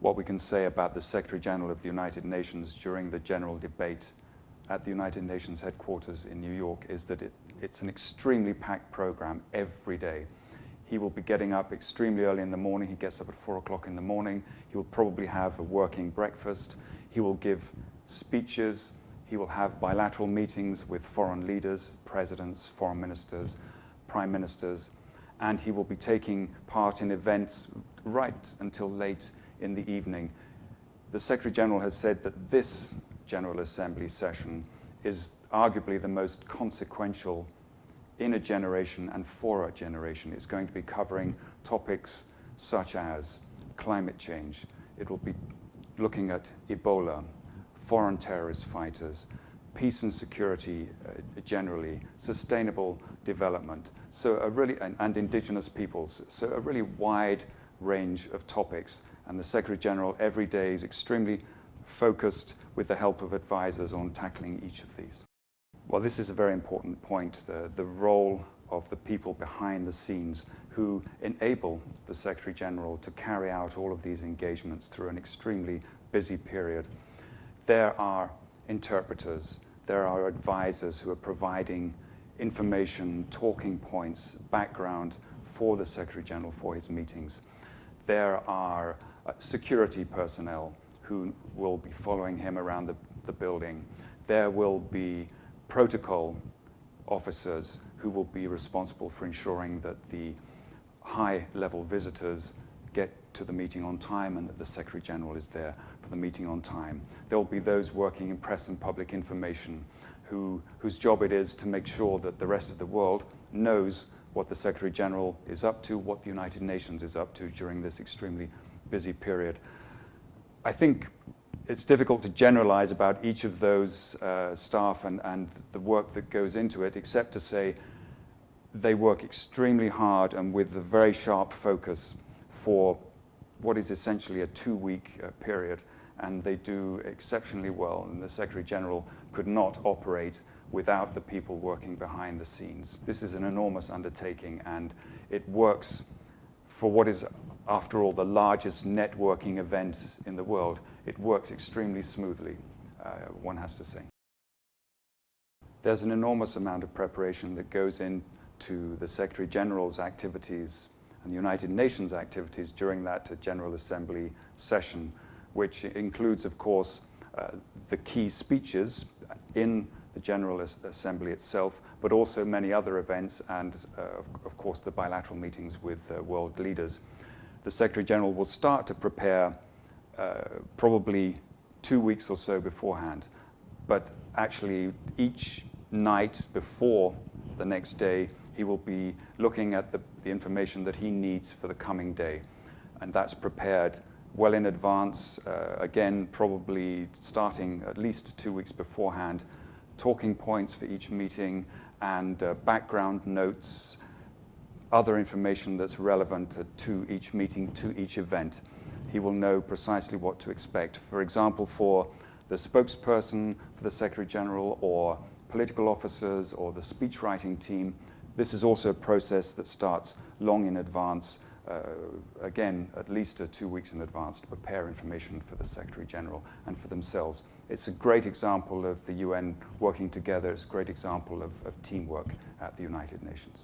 what we can say about the Secretary General of the United Nations during the general debate at the United Nations headquarters in New York is that it's an extremely packed program every day. He will be getting up extremely early in the morning. He gets up at 4 o'clock in the morning. He will probably have a working breakfast. He will give speeches. He will have bilateral meetings with foreign leaders, presidents, foreign ministers, prime ministers, and he will be taking part in events right until late in the evening. The Secretary General has said that this General Assembly session is arguably the most consequential in a generation and for a generation. It's going to be covering topics such as climate change. It will be looking at Ebola, foreign terrorist fighters, peace and security generally, sustainable development, and indigenous peoples. So a really wide range of topics. And the Secretary General every day is extremely focused with the help of advisors on tackling each of these. Well, this is a very important point, the role of the people behind the scenes who enable the Secretary General to carry out all of these engagements through an extremely busy period. There are interpreters, there are advisors who are providing information, talking points, background for the Secretary General for his meetings. There are security personnel who will be following him around the building. There will be protocol officers who will be responsible for ensuring that the high-level visitors get to the meeting on time and that the Secretary General is there for the meeting on time. There will be those working in press and public information whose job it is to make sure that the rest of the world knows what the Secretary General is up to, what the United Nations is up to during this extremely busy period. I think it's difficult to generalize about each of those staff and the work that goes into it, except to say they work extremely hard and with a very sharp focus for what is essentially a 2-week period, and they do exceptionally well, and the Secretary General could not operate without the people working behind the scenes. This is an enormous undertaking, and it works for what is, after all, the largest networking event in the world. It works extremely smoothly, one has to say. There's an enormous amount of preparation that goes into the Secretary General's activities and the United Nations activities during that General Assembly session, which includes, of course, the key speeches in the General Assembly itself, but also many other events and, of course, the bilateral meetings with world leaders. The Secretary General will start to prepare probably 2 weeks or so beforehand, but actually each night before the next day, he will be looking at the information that he needs for the coming day, and that's prepared well in advance, again, probably starting at least 2 weeks beforehand, talking points for each meeting and background notes, other information that's relevant to each meeting, to each event. He will know precisely what to expect. For example, for the spokesperson for the Secretary General or political officers or the speechwriting team, this is also a process that starts long in advance, again, at least 2 weeks in advance to prepare information for the Secretary General and for themselves. It's a great example of the UN working together. It's a great example of teamwork at the United Nations.